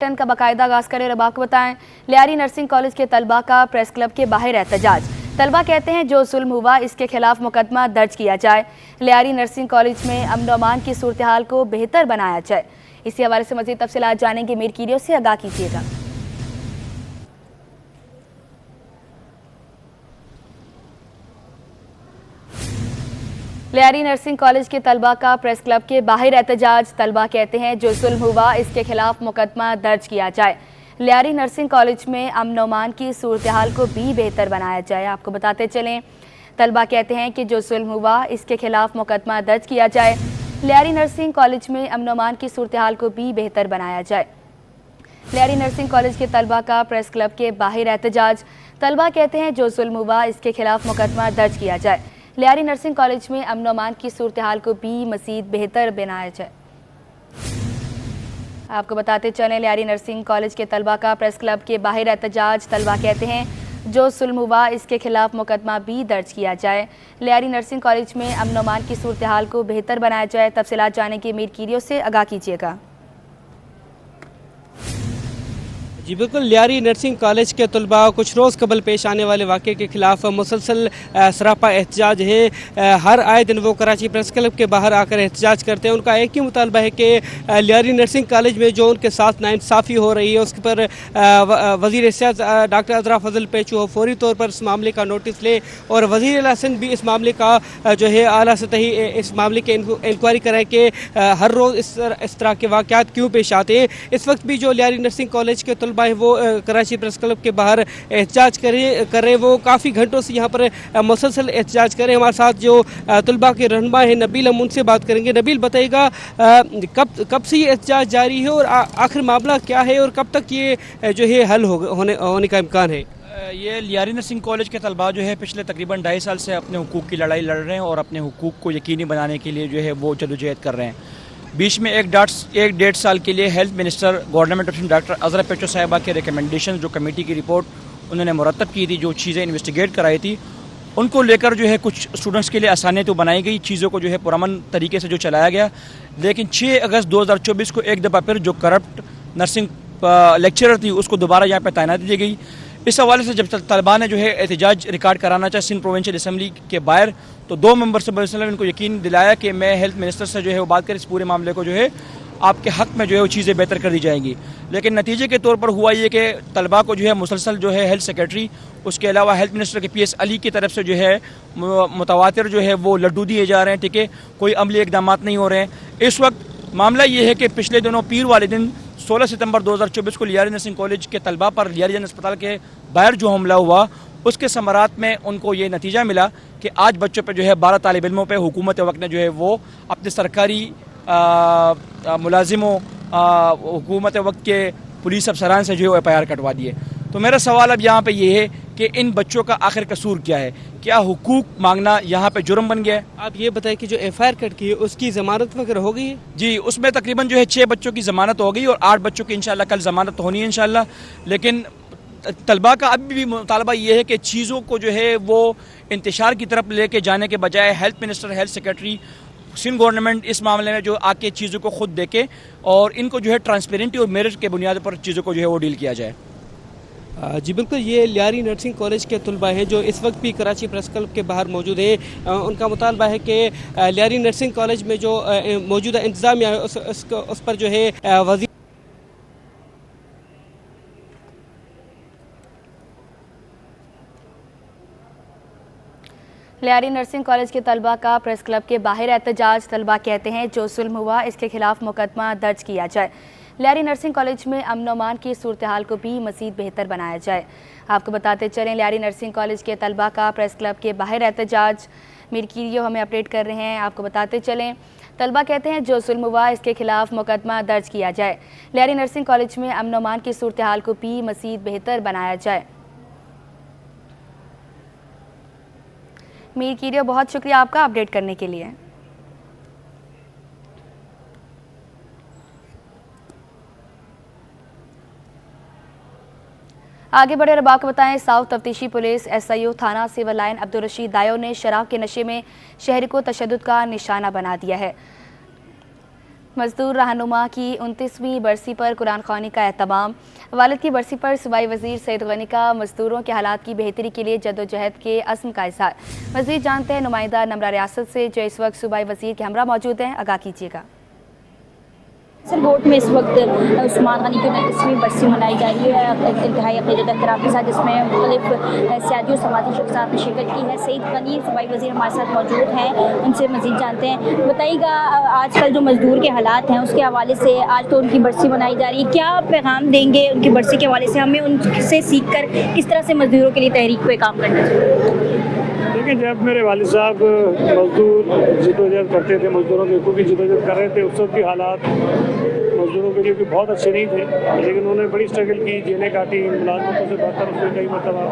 Ton का बाकायदा आगाज करें और अब आपको बताएं, लियारी नर्सिंग कॉलेज के तलबा का प्रेस क्लब के बाहर एहतजाज। तलबा कहते हैं जो जुल्म हुआ इसके खिलाफ मुकदमा दर्ज किया जाए, लियारी नर्सिंग कॉलेज में अमन अमान की सूरत हाल को बेहतर बनाया जाए। इसी हवाले से मजीद तफसीलात जानेंगे, मीर कीरियो से आगाह कीजिएगा। लियारी नर्सिंग कॉलेज के तलबा का प्रेस क्लब के बाहर एहतजाज। तलबा कहते हैं जो जुल्म हुआ इसके खिलाफ मुकदमा दर्ज किया जाए, लियारी नर्सिंग कॉलेज में अमन अमान की सूरत हाल को भी बेहतर बनाया जाए। आपको बताते चलें, तलबा कहते हैं कि जो जुल्म हुआ इसके खिलाफ मुकदमा दर्ज किया जाए, लियारी नर्सिंग कॉलेज में अमन अमान की सूरत हाल को भी बेहतर बनाया जाए। लियारी नर्सिंग कॉलेज के तलबा का प्रेस क्लब के बाहर एहतजाज। तलबा कहते हैं जो जुल्म हुआ इसके खिलाफ मुकदमा दर्ज किया जाए, लियारी नर्सिंग कॉलेज में अमन अमान की सूरत हाल को भी मज़ीद बेहतर बनाया जाए। आपको बताते चलें, लियारी नर्सिंग कॉलेज के तलबा का प्रेस क्लब के बाहर एहतजाज। तलबा कहते हैं जो जुल्म हुआ इसके खिलाफ मुकदमा भी दर्ज किया जाए, लियारी नर्सिंग कॉलेज में अमन अमान की सूरत हाल को बेहतर बनाया जाए। तफसीलात जाने के मीर कीरियो से आगाह कीजिएगा। जी बिल्कुल, लियारी नर्सिंग कॉलेज के तलबा कुछ रोज़ कबल पेश आने वाले वाक़े के ख़िलाफ़ मुसलसल सरापा एहतजाज है। हर आए दिन वो कराची प्रेस क्लब के बाहर आकर एहतजाज करते हैं। उनका एक ही मुतालबा है कि लियारी नर्सिंग कॉलेज में जो उनके साथ नाइंसाफ़ी हो रही है उसके पर वज़ीर सियासत डॉक्टर अज़रा फजल पेचू फौरी तौर पर इस मामले का नोटिस ले और वज़ीर हसन भी इस मामले का जो है आला सतही इस मामले की इंक्वायरी कराएँ कि हर रोज़ इस तरह के वाक़यात क्यों पेश आते हैं। इस वक्त भी जो लियारी नर्सिंग कॉलेज के तलबा है वो कराची प्रेस क्लब के बाहर एहतजाज कर रहे हैं। वो काफ़ी घंटों से यहाँ पर मुसलसल एहतजाज कर रहे हैं। हमारे साथ जो तलबा के रहनुमा है नबील, हम उनसे बात करेंगे। नबील, बताइएगा कब से ये एहतजाज जारी है और आखिर मामला क्या है और कब तक ये जो है हल होने का इम्कान है? ये लियारी नर्सिंग कॉलेज के तलबा जो है पिछले तकरीबन 2.5 साल से अपने हुकूक की लड़ाई लड़ रहे हैं और अपने हुकूक को यकीनी बनाने के लिए जो है वो जदोजहद कर रहे हैं। बीच में एक 1.5 साल के लिए health minister government of doctor Azra Pechuho साहिबा के रिकमेंडेशन, जो कमेटी की रिपोर्ट उन्होंने मुरतब की थी, जो चीज़ें इन्वेस्टिगेट कराई थी, उनको लेकर जो है कुछ स्टूडेंट्स के लिए आसानियाँ तो बनाई गई, चीज़ों को जो है पुरअमन तरीके से जो चलाया गया। लेकिन 6 अगस्त 2024 को एक दफ़ा फिर जो करप्ट नर्सिंग लेक्चरर थी उसको दोबारा यहाँ पर तैनाती दी गई। इस हवाले से जब तलबा ने जो है एहतजाज रिकॉर्ड कराना चाहे सिंध प्रोविंशियल असम्बली के बाहर, तो 2 मेंबर से इनको यकीन दिलाया कि मैं हेल्थ मिनिस्टर से जो है वो बात कर इस पूरे मामले को जो है आपके हक़ में जो है वो चीज़ें बेहतर कर दी जाएंगी। लेकिन नतीजे के तौर पर हुआ ये कि तलबा को जो है मुसलसल जो है हेल्थ सेक्रेटरी, उसके अलावा हेल्थ मिनिस्टर के PS अली की तरफ से जो है मुतवातिर जो है वो लड्डू दिए जा रहे हैं। ठीक है, कोई अमली इक़दाम नहीं हो रहे हैं। इस वक्त मामला ये है कि पिछले दिनों पीर वाले दिन 16 सितंबर 2024 को लियारी नर्सिंग कॉलेज के तलबा पर लियारी जन अस्पताल के बाहर जो हमला हुआ उसके समरात में उनको ये नतीजा मिला कि आज बच्चों पे जो है 12 तालिब इल्मों पे हुकूमत वक्त ने जो है वो अपने सरकारी मुलाजिमों हुकूमत वक्त के पुलिस अफसरान से जो है FIR कटवा दिए। तो मेरा सवाल अब यहाँ पे ये है कि इन बच्चों का आखिर कसूर क्या है? क्या हुकूक मांगना यहाँ पे जुर्म बन गया है? आप ये बताएं कि जो FIR कट की है उसकी ज़मानत वगैरह हो गई है? जी, उसमें तकरीबन जो है 6 बच्चों की ज़मानत हो गई और 8 बच्चों की इंशाल्लाह कल ज़मानत होनी है इंशाल्लाह। लेकिन तलबा का अभी भी मुतालबा ये है कि चीज़ों को जो है वो इंतशार की तरफ लेके जाने के बजाय health minister, health secretary, Sindh government इस मामले में जो आके चीज़ों को खुद देखे और इनको जो है ट्रांसपेरेंटी और मेरिट के बुनियाद पर चीज़ों को जो है वो डील किया जाए। जी बिल्कुल, ये लियारी नर्सिंग कॉलेज के तलबा हैं जो इस वक्त भी कराची प्रेस क्लब के बाहर मौजूद हैं। उनका मुतालबा है कि लियारी नर्सिंग कॉलेज में जो मौजूदा इंतज़ामिया है उस पर जो है वज़ीर लियारी नर्सिंग कॉलेज के तलबा का प्रेस क्लब के बाहर एहतजाज। तलबा कहते हैं जो जुल्म हुआ इसके खिलाफ मुकदमा दर्ज किया जाए, लियारी नर्सिंग कॉलेज में अमन अमान की सूरत हाल को भी मज़ीद बेहतर बनाया जाए। आपको बताते चलें, लियारी नर्सिंग कॉलेज के तलबा का प्रेस क्लब के बाहर एहतजाज। मीर कीरियो हमें अपडेट कर रहे हैं। आपको बताते चलें, तलबा कहते हैं जो जुल्म हुआ इसके खिलाफ मुकदमा दर्ज किया जाए, लियारी नर्सिंग कॉलेज में अमन अमान की सूरत हाल को भी मज़ीद बेहतर बनाया जाए। मीर कीरियो, बहुत शुक्रिया आपका अपडेट करने के लिए। आगे बढ़े और आपको बताएं, साउथ तफ्तीशी पुलिस SIO थाना सिविल लाइन अब्दुल रशीद दायो ने शराब के नशे में शहरी को तशद्दुद का निशाना बना दिया है। मजदूर रहनुमा की 29वीं बरसी पर कुरान ख़वानी का एहतमाम। वालिद की बरसी पर सूबाई वज़ीर सईद गनी का मजदूरों के हालात की बेहतरी के लिए जद्दोजहद के अज़्म का इज़हार। मज़ीद जानते हैं नुमाइंदा नमरा रियासत से जो इस वक्त सूबाई वज़ीर के हमरा मौजूद हैं, आगाह कीजिएगा। सिलगोट में इस वक्त उस्मान गनी की 29वीं बरसी मनाई जा रही है इंतहाई अक़ीदत एहतराम के साथ, जिसमें मुख्तलिफ सियासी और समाजी शख्सियात ने शिरकत की है। सईद गनी सूबाई वज़ीर हमारे साथ मौजूद हैं, उनसे मज़ीद जानते हैं। बताइएगा, आजकल जो मजदूर के हालात हैं उसके हवाले से, आज तो उनकी बरसी मनाई जा रही है, क्या पैगाम देंगे उनकी बरसी के हवाले से? हमें उनसे सीख कर किस तरह से मजदूरों के लिए तहरीक पे काम करना चाहिए? लेकिन जब मेरे वालिद साहब मजदूर जद्दोजहद करते थे, मजदूरों के हकूक़ की जद्दोजहद कर रहे थे, उस वक्त के हालात मजदूरों के लिए भी बहुत अच्छे नहीं थे, लेकिन उन्होंने बड़ी स्ट्रगल की, जेलें काटी, मुलाजमतों से बदतर उसमें कई मरतबा,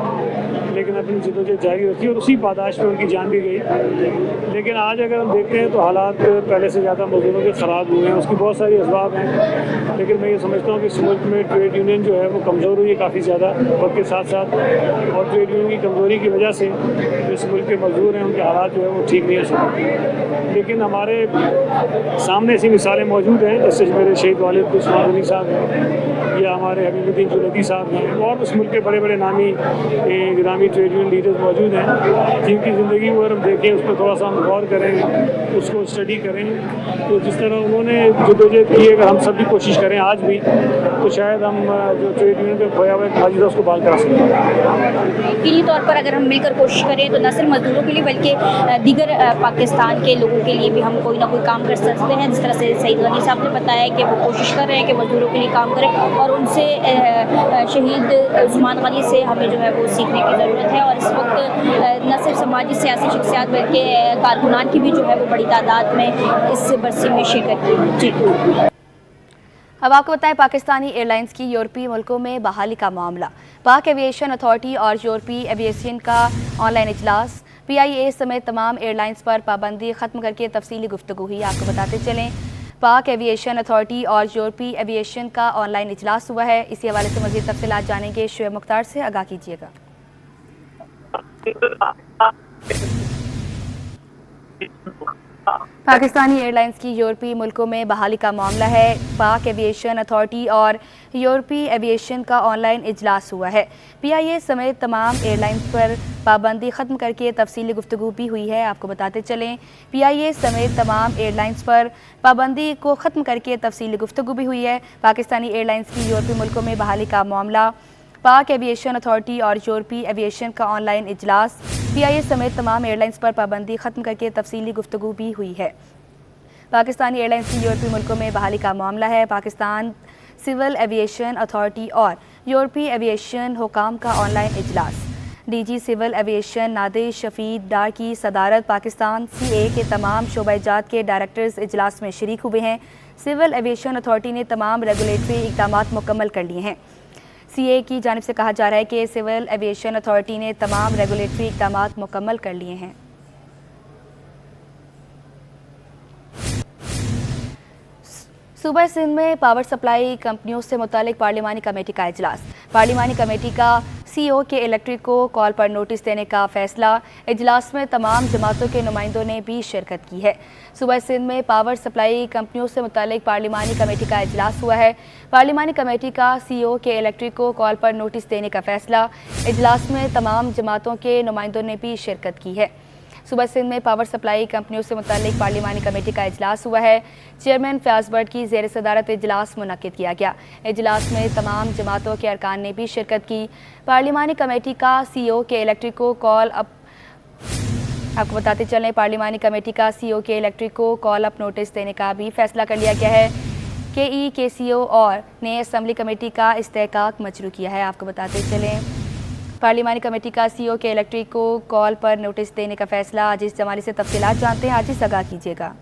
लेकिन अपनी जद्दोजहद जारी रखी और उसी पादाश में उनकी जान भी गई। लेकिन आज अगर हम देखते हैं तो हालात पहले से ज़्यादा मजदूरों के ख़राब हुए हैं। उसकी बहुत सारी असबाब हैं, लेकिन मैं ये समझता हूँ कि इस मुल्क में ट्रेड यूनियन जो है वो कमज़ोर हुई है काफ़ी ज़्यादा वक्त के साथ साथ, और ट्रेड यूनियन की कमज़ोरी की वजह से इस मुल्क के मजदूर हैं उनके हालात जो है वो ठीक नहीं हो सकते। लेकिन हमारे सामने ऐसी मिसालें मौजूद हैं, जैसे मेरे शहीद वालिद उस्मान गनी साहब हैं, या हमारे हबीबुद्दीन जुनैदी साहब हैं, और उस मुल्क के बड़े बड़े नामी ग्रामी ट्रेड यूनियन लीडर्स मौजूद हैं, जिनकी ज़िंदगी को अगर हम देखें, उस पर थोड़ा सा हम गौर करें, उसको स्टडी करें, तो जिस तरह उन्होंने जद्दोजहद की, अगर हम सब भी कोशिश करें आज भी, तो शायद हम जो ट्रेड यूनियन का खोया हुआ हाजिर उसको बहाल करा सकते हैं। यकीनी तौर पर अगर हम मिलकर कोशिश करें तो न सिर्फ मजदूरों के लिए बल्कि दीगर पाकिस्तान के लोगों के लिए भी हम कोई ना कोई काम कर सकते हैं। जिस तरह से सईद गनी साहब ने बताया कि वो कोशिश कर रहे हैं कि मजदूरों के लिए काम करें, और उनसे शहीद उस्मान गनी से हमें जो है वो सीखने की ज़रूरत है। और इस वक्त न सिर्फ समाजी सियासी शख्सियात बल्कि कारकुनान की भी जो है वो बड़ी तादाद में इस बरसी में शिरकत की। जी, अब आपको बताएं, पाकिस्तानी एयरलाइंस की यूरोपीय मुल्कों में बहाली का मामला। पाक एविएशन अथॉरिटी और यूरोपीय एविएशन का ऑनलाइन इजलास। PIA समेत तमाम एयरलाइंस पर पाबंदी ख़त्म करके तफसीली गुफ्तगू हुई। आपको बताते चलें, पाक एविएशन अथॉरिटी और यूरोपीय एविएशन का ऑनलाइन इजलास हुआ है। इसी हवाले से मज़ीद तफसीलात जानेंगे शुएब मुख्तार से, आगाह कीजिएगा। पाकिस्तानी एयरलाइंस की यूरोपीय मुल्कों में बहाली का मामला है। पाक एविएशन अथॉरिटी और यूरोपीय एविएशन का ऑनलाइन इजलास हुआ है। PIA समेत तमाम एयरलाइंस पर पाबंदी ख़त्म करके तफसीली गुफ्तगू भी हुई है। आपको बताते चलें, PIA समेत तमाम एयरलाइंस पर पाबंदी को ख़त्म करके तफसीली गुफ्तगू भी हुई है। पाकिस्तानी एयरलाइंस की यूरोपीय मुल्कों में बहाली का मामला, पाक एविएशन अथॉरिटी और यूरोपीय एविएशन का ऑनलाइन इजलास। PIA समेत तमाम एयरलाइंस पर पाबंदी ख़त्म करके तफसीली गुफ्तगू भी हुई है। पाकिस्तानी एयरलाइंस की यूरोपीय मुल्कों में बहाली का मामला है। पाकिस्तान सिविल एविएशन अथॉरिटी और यूरोपीय एविएशन हुकाम का ऑनलाइन इजलास। DG सिविल एविएशन नादिर शफीद डार की सदारत पाकिस्तान CA के तमाम शोबाजात के डायरेक्टर्स इजलास में शरीक हुए हैं। सिविल एविएशन अथॉरिटी ने तमाम रेगुलेटरी इक़दामात मुकम्मल कर लिए हैं। CA की जानिब से कहा जा रहा है कि सिविल एविएशन अथॉरिटी ने तमाम रेगुलेटरी इक़दामात मुकम्मल कर लिए हैं। सूबा सिंध में पावर सप्लाई कंपनियों से मुतालिक पार्लिमानी कमेटी का इजलास। पार्लिमानी कमेटी का CEO के इलेक्ट्रिक को कॉल पर नोटिस देने का फैसला। इजलास में तमाम जमातों के नुमाइंदों ने भी शिरकत की है। सूबा सिंध में पावर सप्लाई कंपनियों से मुतालिक पार्लिमानी कमेटी का इजलास हुआ है। पार्लिमानी कमेटी का CEO के इलेक्ट्रिक को कॉल पर नोटिस देने का फैसला। इजलास में तमाम जमातों के नुमाइंदों ने भी शिरकत की है। सूबा सिंध में पावर सप्लाई कंपनियों से मुतालिक पार्लिमानी कमेटी का इजलास हुआ है। चेयरमैन फयाज बट की ज़ेर सदारत इजलास मुनक्किद किया गया। इजलास में तमाम जमातों के अरकान ने भी शिरकत की। पार्लिमानी कमेटी का CEO के इलेक्ट्रिक को कॉल अप आपको बताते चलें, पार्लिमानी कमेटी का CEO के इलेक्ट्रिक को कॉल अप नोटिस देने का भी फैसला कर लिया गया है। KE KCO और ने असम्बली कमेटी का इस्तेहकाक मजरू किया है। आपको बताते चलें, पार्लिमानी कमेटी का CEO के इलेक्ट्रिक को कॉल पर नोटिस देने का फैसला। आजिज़ जमाली से तफसीलात जानते हैं। आजिज़, आगाह कीजिएगा।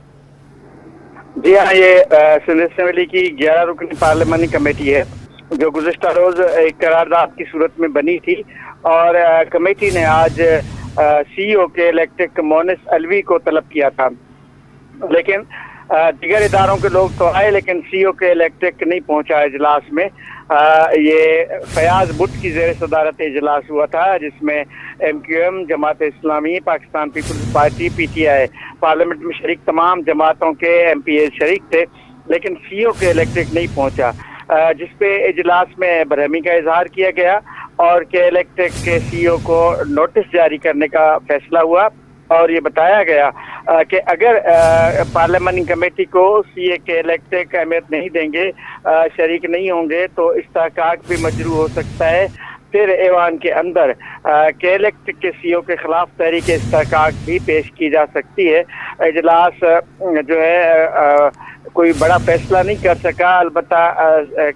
जी हाँ, ये सिंध असेंबली की 11 रुकनी पार्लिमानी कमेटी है जो गुज़िश्ता रोज़ एक करारदाद की सूरत में बनी थी, और कमेटी ने आज CEO के इलेक्ट्रिक मोनिस अलवी को तलब किया था। लेकिन दीगर इदारों के लोग तो आए, लेकिन CEO के इलेक्ट्रिक नहीं पहुंचा इजलास में। ये फयाज बुट की ज़ेर सदारत इजलास हुआ था, जिसमें MQM, Jamaat Islami, Pakistan Peoples Party, PTI, parliament में शरीक तमाम जमातों के MPA शरीक थे। लेकिन सीओ के इलेक्ट्रिक नहीं पहुंचा, जिसपे इजलास में बरहमी का इजहार किया गया और के इलेक्ट्रिक के सीईओ को नोटिस जारी करने का फैसला हुआ और ये बताया गया कि अगर पार्लियामेंट्री कमेटी को सीए के इलेक्ट्रिक अहमियत नहीं देंगे, शरीक नहीं होंगे, तो इस्तेहकाक भी मजरू हो सकता है। फिर ऐवान के अंदर के इलेक्ट्रिक के सीईओ के खिलाफ तहरीक इस्तेहकाक भी पेश की जा सकती है। इजलास जो है कोई बड़ा फैसला नहीं कर सका, अलबत्ता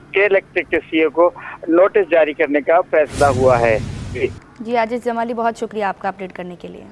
के इलेक्ट्रिक के सीईओ को नोटिस जारी करने का फैसला हुआ है। जी आजिज जमाली, बहुत शुक्रिया आपका अपडेट करने के लिए।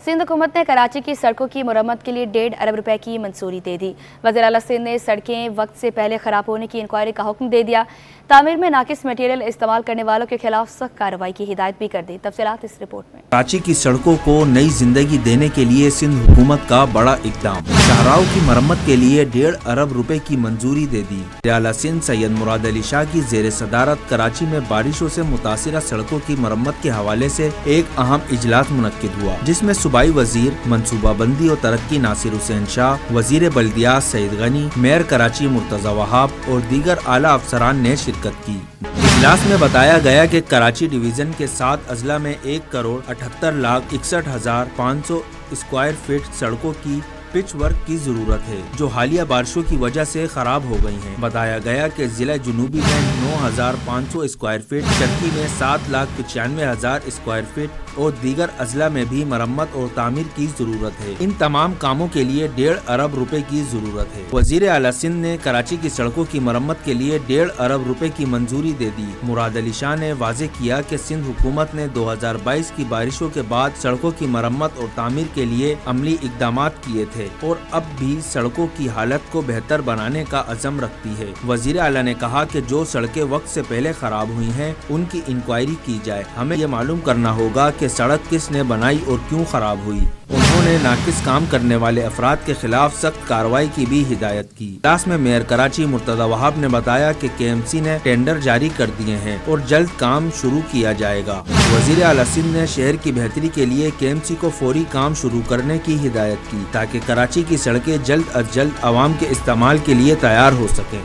सिंध हुकूमत ने कराची की सड़कों की मरम्मत के लिए 1.5 अरब रुपए की मंजूरी दे दी। वज़ीर आला सिंध ने सड़कें वक्त से पहले ख़राब होने की इंक्वायरी का हुक्म दे दिया। तामीर में नाकिस मटेरियल इस्तेमाल करने वालों के खिलाफ सख्त कार्रवाई की हिदायत भी कर दी। तफसीलात इस रिपोर्ट में। कराची की सड़कों को नई जिंदगी देने के लिए सिंध हुकूमत का बड़ा इकदाम। शाहराओं की मरम्मत के लिए 1.5 अरब रुपए की मंजूरी दे दी। वज़ीर आला सिंध सैयद मुराद अली शाह की जेर सदारत कराची में बारिशों से मुतासिरा सड़कों की मरम्मत के हवाले से एक अहम इजलास मुनक्किद हुआ, जिसमें सूबाई वजीर मनसूबाबंदी और तरक्की नासिर हुसैन शाह, वजीर बल्दियात सईद गनी, मेयर कराची मुर्तजा वहाब और दीगर आला अफसरान ने शिरकत की। इजलास में बताया गया कि कराची डिवीजन के 7 अजला में 1,78,61,500 स्क्वायर फीट सड़कों की पिच वर्क की जरूरत है, जो हालिया बारिशों की वजह से खराब हो गई हैं। बताया गया कि जिला जुनूबी में 9,500 स्क्वायर फीट, चरकी में 7,95,000 स्क्वायर फीट और दीगर अजला में भी मरम्मत और तामीर की जरूरत है। इन तमाम कामों के लिए 1.5 अरब रुपए की जरूरत है। वजीर आला सिंध ने कराची की सड़कों की मरम्मत के लिए 1.5 अरब रुपए की मंजूरी दे दी। मुराद अली शाह ने वाजे किया कि सिंध हुकूमत ने 2022 की बारिशों के बाद सड़कों की मरम्मत और तामीर के लिए अमली इकदाम किए थे और अब भी सड़कों की हालत को बेहतर बनाने का अज़म रखती है। वजीर आला ने कहा कि जो सड़कें वक्त से पहले खराब हुई हैं, उनकी इंक्वायरी की जाए। हमें ये मालूम करना होगा कि सड़क किसने बनाई और क्यों खराब हुई। उन्होंने नाकिस काम करने वाले अफराद के खिलाफ सख्त कार्रवाई की भी हिदायत की। इजलास में मेयर कराची मुर्तजा वहाब ने बताया कि KMC ने टेंडर जारी कर दिए हैं और जल्द काम शुरू किया जाएगा। वजीर आला सिंध ने शहर की बेहतरी के लिए KMC को फौरी काम शुरू करने की हिदायत की, ताकि कराची की सड़कें जल्द अज जल्द आवाम के इस्तेमाल के लिए तैयार हो सकें।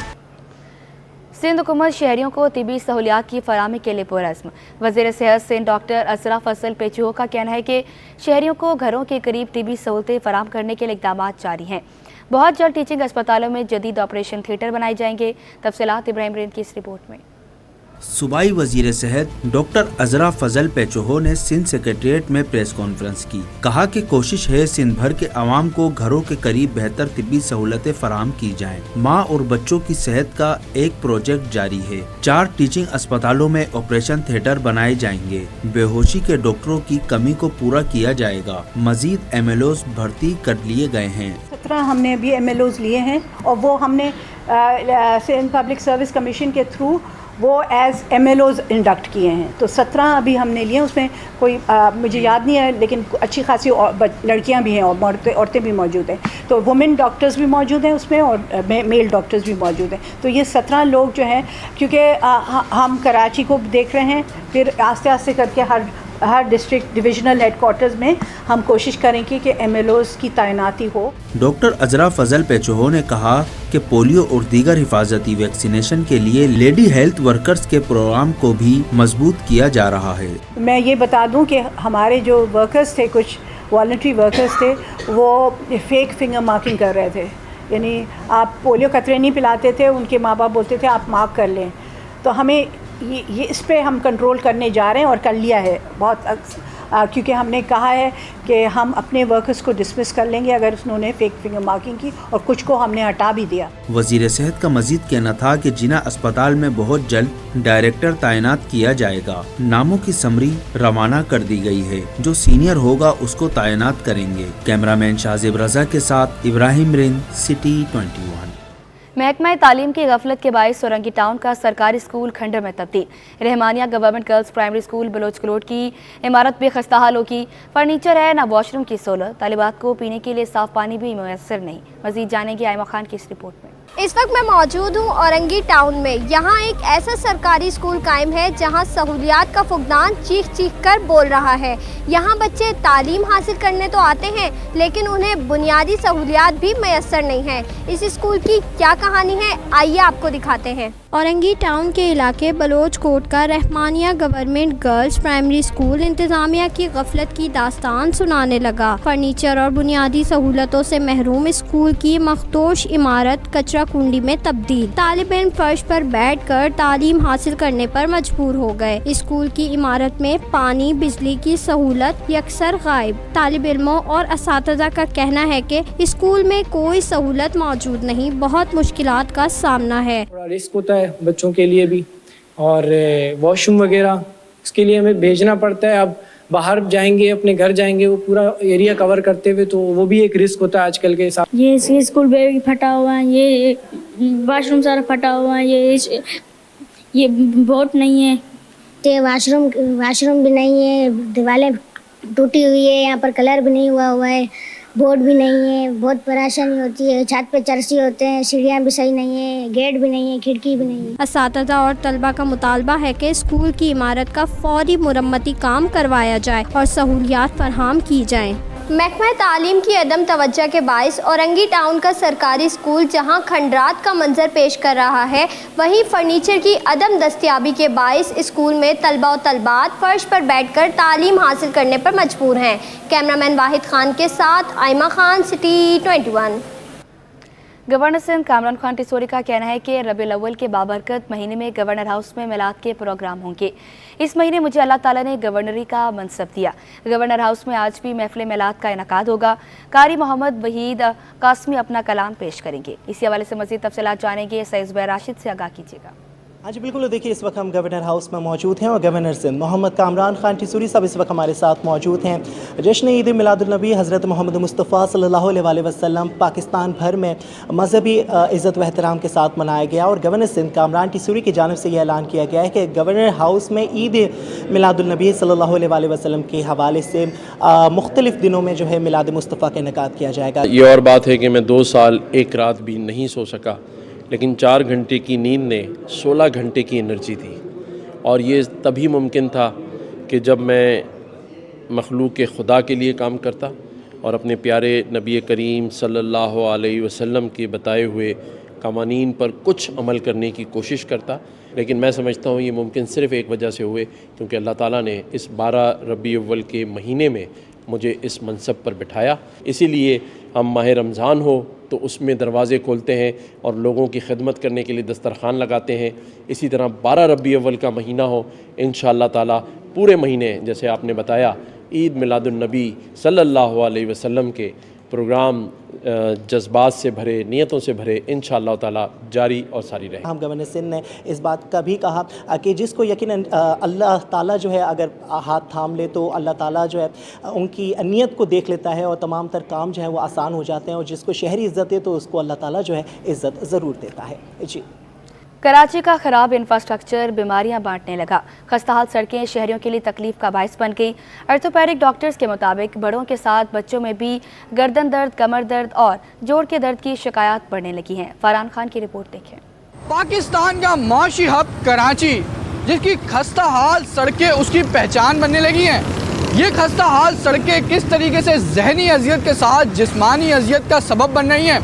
सिंध हुकूमत शहरियों को तिबी सहूलियात की फराहमी के लिए पुरज़्म। वज़ीर सेहत सिंध डॉक्टर असरा फजल पेचुहो का कहना है कि शहरियों को घरों के करीब तिबी सहूलतें फराहम करने के लिए इक़दाम जारी हैं। बहुत जल्द टीचिंग अस्पतालों में जदीद ऑपरेशन थिएटर बनाए जाएंगे। तफसीलात इब्राहिम रेन की इस रिपोर्ट में। सूबाई वजीर सेहत डॉक्टर अजरा फजल पेचोहो ने सिंध सेक्रेटेरिएट में प्रेस कॉन्फ्रेंस की। कहा कि कोशिश है सिंध भर के आवाम को घरों के करीब बेहतर तिब्बी सहूलतें फराहम की जाएं। माँ और बच्चों की सेहत का एक प्रोजेक्ट जारी है। 4 टीचिंग अस्पतालों में ऑपरेशन थिएटर बनाए जाएंगे। बेहोशी के डॉक्टरों की कमी को पूरा किया जाएगा। मजीद MLOs भर्ती कर लिए गए हैं। 17 हमने अभी MLOs लिए हैं और वो हमने सिंध पब्लिक सर्विस कमीशन के थ्रू वो एज MLOs इंडक्ट किए हैं। तो 17 अभी हमने लिए, उसमें कोई मुझे याद नहीं है, लेकिन अच्छी खासी लड़कियां भी हैं और औरतें भी मौजूद हैं। तो वुमेन डॉक्टर्स भी मौजूद हैं उसमें और मेल डॉक्टर्स भी मौजूद हैं। तो ये 17 लोग जो हैं, क्योंकि हम कराची को देख रहे हैं, फिर आस्ते आस्ते करके हर डिस्ट्रिक्ट डिविजनल हेडक्वार्टर्स में हम कोशिश करेंगे कि MLOs की तैनाती हो। डॉक्टर अजरा फजल पेचोहो ने कहा कि पोलियो और दीगर हिफाजती वैक्सीनेशन के लिए लेडी हेल्थ वर्कर्स के प्रोग्राम को भी मजबूत किया जा रहा है। मैं ये बता दूं कि हमारे जो वर्कर्स थे, कुछ वॉलंटरी वर्कर्स थे, वो फेक फिंगर मार्किंग कर रहे थे। यानी आप पोलियो कतरे नहीं पिलाते थे, उनके माँ बाप बोलते थे आप मार्क कर लें। तो हमें ये इस पे हम कंट्रोल करने जा रहे हैं और कर लिया है बहुत, क्योंकि हमने कहा है कि हम अपने वर्कर्स को डिसमिस कर लेंगे अगर उन्होंने फेक फिंगर मार्किंग की, और कुछ को हमने हटा भी दिया। वजीर सेहत का मजीद कहना था कि जिना अस्पताल में बहुत जल्द डायरेक्टर तैनात किया जाएगा। नामों की समरी रवाना कर दी गई है, जो सीनियर होगा उसको तैनात करेंगे। कैमरामैन शाजिब रजा के साथ इब्राहिम रिन, सिटी 21। महकमा तालीम की गफलत के बायस सोरंगी टाउन का सरकारी स्कूल खंडर में तब्दील। Rahmania government girls primary school Baloch Kalot की इमारत भी खस्ता हालों की। फर्नीचर है ना वॉशरूम की सहूलत। तालिबात को पीने के लिए साफ पानी भी मुयसर नहीं। मजीद जानेंगे आयमा खान की इस रिपोर्ट में। इस वक्त मैं मौजूद हूँ औरंगी टाउन में। यहाँ एक ऐसा सरकारी स्कूल कायम है जहाँ सहूलियात का फुकदान चीख चीख कर बोल रहा है। यहाँ बच्चे तालीम हासिल करने तो आते हैं लेकिन उन्हें बुनियादी सहूलियात भी मैसर नहीं है। इस स्कूल की क्या कहानी है, आइए आपको दिखाते हैं। औरंगी टाउन के इलाके बलोच कोट का Rahmania government girls primary school इंतजामिया की गफलत की दास्तान सुनाने लगा। फर्नीचर और बुनियादी सहूलतों से महरूम स्कूल की मखदोश इमारत कचरा कुंडी में तब्दील। तालिब इल्म फर्श पर बैठकर तालीम हासिल करने पर मजबूर हो गए। स्कूल की इमारत में पानी बिजली की सहूलत यकसर गायब। तालिब इल्मों और असातिज़ा का कहना है कि स्कूल में कोई सहूलत मौजूद नहीं, बहुत मुश्किलात का सामना है। रिस्क होता है बच्चों के लिए भी, और वॉशरूम वगैरह इसके लिए हमें भेजना पड़ता है। अब बाहर जाएंगे, अपने घर जाएंगे, वो पूरा एरिया कवर करते हुए, तो वो भी एक रिस्क होता है आजकल के साथ। ये स्कूल बैग भी फटा हुआ है, ये वॉशरूम सारा फटा हुआ है, ये बोर्ड नहीं है, तो वॉशरूम भी नहीं है, दीवारें टूटी हुई है, यहाँ पर कलर भी नहीं हुआ है, बोर्ड भी नहीं है, बहुत परेशानी होती है। छत पे चरसी होते हैं, सीढ़ियाँ भी सही नहीं है, गेट भी नहीं है, खिड़की भी नहीं है। असातिज़ा और तलबा का मुतालबा है कि स्कूल की इमारत का फौरी मुरम्मती काम करवाया जाए और सहूलियात फराहम की जाएँ। महकमा तालीम की अदम तवज्जो के बाइस औरंगी टाउन का सरकारी स्कूल जहां खंडरात का मंजर पेश कर रहा है, वहीं फर्नीचर की अदम दस्तयाबी के बाइस स्कूल में तलबा और तलबात फर्श पर बैठकर तालीम हासिल करने पर मजबूर हैं। कैमरामैन वाहिद खान के साथ आइमा खान, सिटी 21। गवर्नर सिंध कामरान खान टिसोरी का कहना है कि रबीउल अव्वल के बाबरकत महीने में गवर्नर हाउस में मिलाद के प्रोग्राम होंगे। इस महीने मुझे अल्लाह ताला ने गवर्नरी का मनसब दिया। गवर्नर हाउस में आज भी महफिल मिलाद का इनकाद होगा। कारी मोहम्मद वहीद कासमी अपना कलाम पेश करेंगे। इसी हवाले से मज़ीद तफसीलात जानेंगे, सईद ज़ुबैर राशिद से आगाह कीजिएगा। हाँ जी बिल्कुल, देखिए इस वक्त हम गवर्नर हाउस में मौजूद हैं और गवर्नर सिंध मोहम्मद कामरान खान टिसोरी साहब इस वक्त हमारे साथ मौजूद हैं। जश्न ईद मिलादुन्नबी हज़रत मोहम्मद मुस्तफ़ा सल्लल्लाहु अलैहि वसल्लम पाकिस्तान भर में मजहबी इज़्ज़त व एहतराम के साथ मनाया गया और गवर्नर सिंध कामरान टिसोरी की जानिब से यह ऐलान किया गया है कि गवर्नर हाउस में ईद मिलादुन्नबी सल्लल्लाहु अलैहि वसल्लम के हवाले से मुख्तलिफ़ दिनों में जो है मिलाद मुस्तफ़ा का इनकाद किया जाएगा। ये और बात है कि मैं 2 साल एक रात भी नहीं सो सका, लेकिन 4 घंटे की नींद ने 16 घंटे की एनर्जी दी, और ये तभी मुमकिन था कि जब मैं मखलूक के खुदा के लिए काम करता और अपने प्यारे नबी करीम सल्लल्लाहु अलैहि वसल्लम के बताए हुए कवानीन पर कुछ अमल करने की कोशिश करता। लेकिन मैं समझता हूँ ये मुमकिन सिर्फ़ एक वजह से हुए, क्योंकि अल्लाह ताला ने इस 12 रबीउल अव्वल के महीने में मुझे इस मनसब पर बिठाया। इसीलिए हम माह रमज़ान हो तो उसमें दरवाज़े खोलते हैं और लोगों की खिदमत करने के लिए दस्तरखान लगाते हैं। इसी तरह 12 रबीउल अव्वल का महीना हो, इंशाअल्लाह ताला पूरे महीने जैसे आपने बताया ईद मिलादुन्नबी सल्लल्लाहु अलैहि वसल्लम के प्रोग्राम जज्बात से भरे, नियतों से भरे इंशाअल्लाह ताला जारी और सारी रहे। हम गवर्नर सिंध ने इस बात का भी कहा कि जिसको यकीनन अल्लाह ताला जो है अगर हाथ थाम ले तो अल्लाह ताला जो है उनकी नीयत को देख लेता है और तमाम तर काम जो है वो आसान हो जाते हैं, और जिसको शहरी इज़्ज़त है तो उसको अल्लाह ताला जो है इज़्ज़त ज़रूर देता है। जी, कराची का खराब इंफ्रास्ट्रक्चर बीमारियां बांटने लगा। खस्ताहाल सड़कें शहरियों के लिए तकलीफ का बायस बन गई। ऑर्थोपेडिक डॉक्टर्स के मुताबिक बड़ों के साथ बच्चों में भी गर्दन दर्द, कमर दर्द और जोड़ के दर्द की शिकायत बढ़ने लगी हैं। फरहान खान की रिपोर्ट देखें। पाकिस्तान का माशी हब कराची, जिसकी खस्ताहाल सड़कें उसकी पहचान बनने लगी हैं। ये खस्ताहाल सड़कें किस तरीके से जहनी अजियत के साथ जिस्मानी अजियत का सबब बन रही हैं,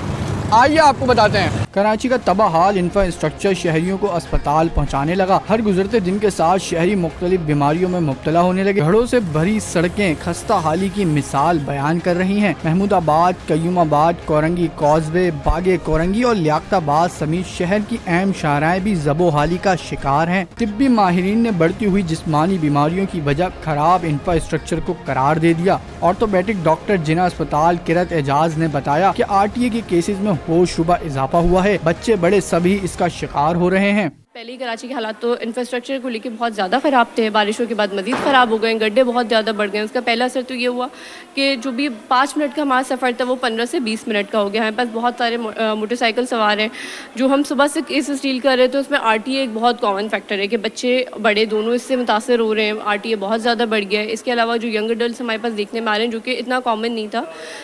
आइए आपको बताते हैं। कराची का तबाहाल इंफ्रास्ट्रक्चर शहरियों को अस्पताल पहुंचाने लगा। हर गुजरते दिन के साथ शहरी मुख्तलिफ बीमारियों में मुब्तला होने लगे। घड़ों से भरी सड़कें खस्ता हाली की मिसाल बयान कर रही हैं। महमूदाबाद, कयूमाबाद, कोरंगी कॉजवे, बागे कोरंगी और लियाकताबाद समेत शहर की अहम शाहराएं भी ज़बोहाली का शिकार हैं। तिब्बी माहिरीन ने बढ़ती हुई जिस्मानी बीमारियों की वजह खराब इंफ्रास्ट्रक्चर को करार दे दिया। ऑर्थोपेडिक डॉक्टर जिना अस्पताल किरत एजाज ने बताया कि RTA के केसेस में होशरुबा इजाफा हुआ है। बच्चे बड़े सभी इसका शिकार हो रहे हैं। پہلے ہی کراچی کے حالات تو انفراسٹرکچر کو لے کے بہت زیادہ خراب تھے، بارشوں کے بعد مزید خراب ہو گئے، گڈھے بہت زیادہ بڑھ گئے. اس کا پہلا اثر تو یہ ہوا کہ جو بھی 5 منٹ کا ہمارا سفر تھا وہ 15 سے 20 منٹ کا ہو گیا. ہمارے پاس بہت سارے موٹر سائیکل سوار ہیں جو ہم صبح سے کیس اسٹیل کر رہے تھے. اس میں RTA ایک بہت کامن فیکٹر ہے کہ بچے بڑے دونوں اس سے متاثر ہو رہے ہیں. RTA بہت زیادہ بڑھ گیا ہے. اس کے علاوہ جو ینگ ایڈلٹس ہمارے پاس دیکھنے میں آ رہے ہیں جو کہ اتنا کامن نہیں تھا،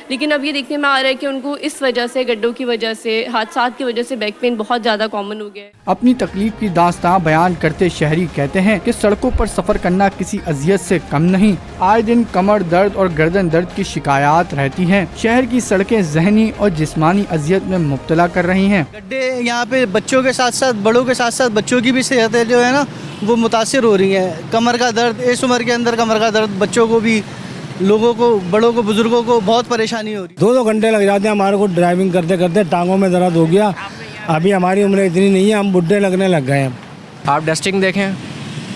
لیکن اب یہ دیکھنے میں آ رہا ہے کہ ان کو اس وجہ سے، گڈھوں کی وجہ سے، حادثات کی وجہ سے بیک پین بہت زیادہ کامن ہو گیا ہے. اپنی تکلیف کی داستان بیان کرتے شہری کہتے ہیں کہ سڑکوں پر سفر کرنا کسی اذیت سے کم نہیں. آئے دن کمر درد اور گردن درد کی شکایات رہتی ہیں. شہر کی سڑکیں ذہنی اور جسمانی اذیت میں مبتلا کر رہی ہیں. گڈھے یہاں پہ بچوں کے ساتھ ساتھ بڑوں کے ساتھ ساتھ بچوں کی بھی صحت جو ہے نا وہ متاثر ہو رہی ہے. کمر کا درد، اس عمر کے اندر کمر کا درد بچوں کو بھی، لوگوں کو، بڑوں کو، بزرگوں کو بہت پریشانی ہو رہی ہے. 2 گھنٹے لگ جاتے ہیں ہمارے کو ڈرائیونگ کرتے کرتے. ٹانگوں میں درد ہو گیا. ابھی ہماری عمر اتنی نہیں ہے، ہم بڈھے لگنے لگ گئے ہیں. آپ ڈسٹنگ دیکھیں،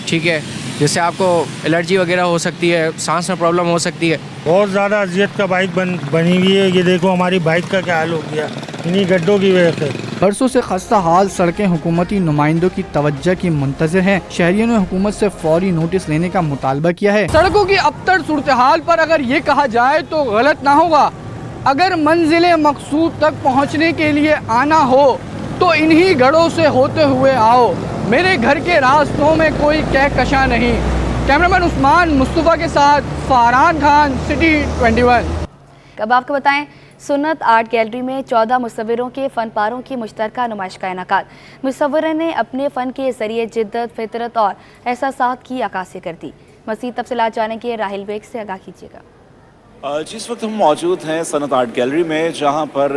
ٹھیک ہے، جس سے آپ کو الرجی وغیرہ ہو سکتی ہے، سانس میں پرابلم ہو سکتی ہے. بہت زیادہ اذیت کا بائک بنی ہوئی ہے. یہ دیکھو ہماری بائک کا کیا حال ہو گیا انہی گڈھوں کی وجہ سے. برسوں سے خستہ حال سڑکیں حکومتی نمائندوں کی توجہ کی منتظر ہیں. شہریوں نے حکومت سے فوری نوٹس لینے کا مطالبہ کیا ہے. سڑکوں کی ابتر صورتحال پر اگر یہ کہا جائے تو غلط نہ ہوگا. اگر منزل مقصود تک پہنچنے کے لیے آنا ہو تو انہی گڑھوں سے ہوتے ہوئے آؤ. میرے گھر کے راستوں میں کوئی کہکشاں نہیں. کیمرامین عثمان مصطفیٰ کے ساتھ فاران خان، سٹی 21. اب آپ کو بتائیں، سنت آرٹ گیلری میں 14 مصوروں کے فن پاروں کی مشترکہ نمائش کا انعقاد. مصوروں نے اپنے فن کے ذریعے جدت، فطرت اور احساسات کی عکاسی کر دی. مزید تفصیلات جاننے کے راہل بیگ سے آگاہ کیجیے گا. جس وقت ہم موجود ہیں صنعت آرٹ گیلری میں، جہاں پر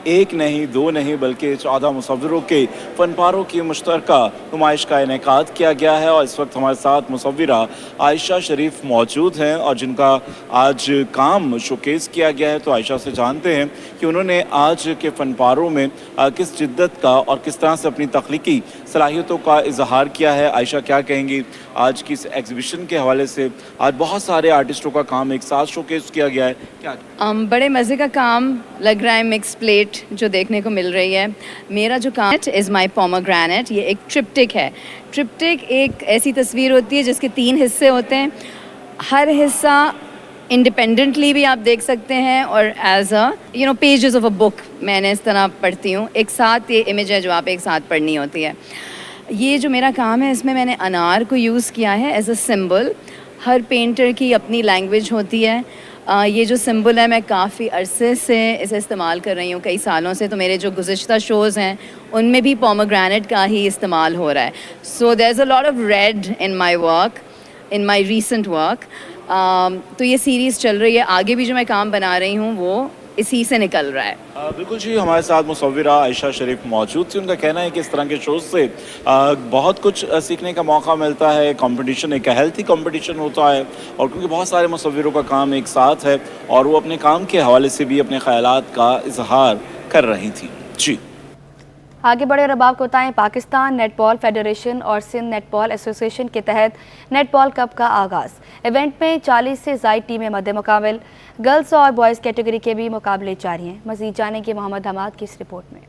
1 نہیں 2 نہیں بلکہ 14 مصوروں کے فن پاروں کی مشترکہ نمائش کا انعقاد کیا گیا ہے. اور اس وقت ہمارے ساتھ مصورہ عائشہ شریف موجود ہیں اور جن کا آج کام شوکیس کیا گیا ہے. تو عائشہ سے جانتے ہیں کہ انہوں نے آج کے فن پاروں میں کس جدت کا اور کس طرح سے اپنی تخلیقی صلاحیتوں کا اظہار کیا ہے. عائشہ کیا کہیں گی آج کی اس ایگزیبیشن کے حوالے سے؟ آج بہت سارے آرٹسٹوں کا کام ایک ساتھ شوکیس کیا گیا ہے. کیا بڑے مزے کا کام لگ رہا ہے. مکس پلیٹ جو دیکھنے کو مل رہی ہے. میرا جو کام از مائی پومگرینٹ. یہ ایک ٹرپٹک ہے. ٹرپٹک ایک ایسی تصویر ہوتی ہے جس کے 3 حصے ہوتے ہیں. ہر حصہ انڈیپینڈنٹلی بھی آپ دیکھ سکتے ہیں اور ایز اے پیجز آف اے بک میں نے اس طرح پڑھتی ہوں. ایک ساتھ یہ امیج ہے جو آپ ایک ساتھ پڑھنی ہوتی ہے. یہ جو میرا کام ہے اس میں نے انار کو یوز کیا ہے as a symbol. Hare painter کی اپنی لینگویج ہوتی ہے. یہ جو سمبل ہے میں کافی عرصے سے اسے استعمال کر رہی ہوں، کئی سالوں سے. تو میرے جو گزشتہ شوز ہیں ان میں بھی پومگرینٹ کا ہی استعمال ہو رہا ہے. So there is a lot of red in my work, in my recent work. تو یہ سیریز چل رہی ہے. آگے بھی جو میں کام بنا رہی ہوں وہ اسی سے نکل رہا ہے. بالکل جی، ہمارے ساتھ مصورہ عائشہ شریف موجود تھی. ان کا کہنا ہے کہ اس طرح کے شوز سے بہت کچھ سیکھنے کا موقع ملتا ہے. کمپٹیشن ایک ہیلتھی کمپٹیشن ہوتا ہے اور کیونکہ بہت سارے مصوروں کا کام ایک ساتھ ہے اور وہ اپنے کام کے حوالے سے بھی اپنے خیالات کا اظہار کر رہی تھی. جی آگے بڑھے اور اب آپ کو بتائیں، پاکستان نیٹ بال فیڈریشن اور سندھ نیٹ بال ایسوسی ایشن کے تحت نیٹ بال کپ کا آغاز. ایونٹ میں 40 سے زائد ٹیمیں مد مقابل. گرلز اور بوائز کیٹیگری کے بھی مقابلے جاری ہیں. مزید جانیں گے محمد حماد کی اس رپورٹ میں.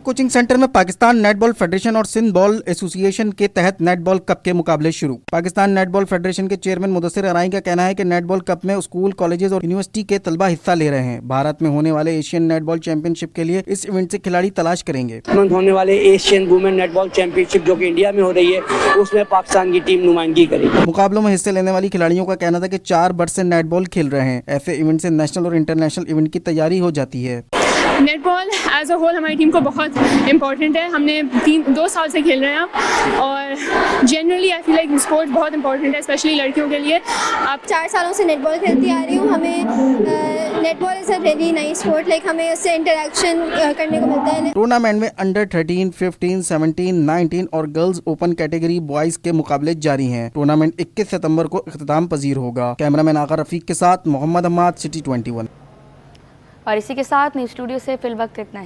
کوچنگ سینٹر میں پاکستان نیٹ بال فیڈریشن اور سندھ بال ایسوسی ایشن کے تحت نیٹ بال کپ کے مقابلے شروع. پاکستان نیٹ بال فیڈریشن کے چیئرمین مدثر ارائیں کا کہنا ہے کہ نیٹ بال کپ میں اسکول، کالجز اور یونیورسٹی کے طلبہ حصہ لے رہے ہیں. بھارت میں ہونے والے ایشین نیٹ بال چیمپئن شپ کے لیے اس ایونٹ سے کھلاڑی تلاش کریں گے. ہونے والے ایشین وومن نیٹ بال چیمپئن شپ جو کہ انڈیا میں ہو رہی ہے اس میں پاکستان کی ٹیم نمائندگی کرے گی. مقابلوں میں حصے لینے والی کھلاڑیوں کا کہنا تھا کہ 4 برس سے نیٹ بال کھیل رہے ہیں. ایسے ایونٹ سے نیشنل اور انٹرنیشنل ایونٹ کی تیاری ہو جاتی ہے. Netball as a whole ہماری ٹیم کو بہت امپورٹنٹ ہے. ہم نے 2 سال سے کھیل رہے ہیں اور generally I feel like sport بہت امپورٹنٹ ہے اسپیشلی لڑکیوں کے لیے. آپ 4 سالوں سے نیٹ بال کھیلتی آ رہی ہوں. ہمیں netball is a really نئی اسپورٹ. لائک ہمیں اس سے انٹریکشن کرنے کو ملتا ہے. ٹورنامنٹ میں انڈر 13, 15, 17, 19 اور گرلز اوپن کیٹیگری بوائز کے مقابلے جاری ہیں. ٹورنامنٹ 21 ستمبر کو اختتام پذیر ہوگا. کیمرامین آغا رفیق کے ساتھ محمد حماد، سٹی 21. اور اسی کے ساتھ نیوز اسٹوڈیو سے فی الوقت اتنا ہی.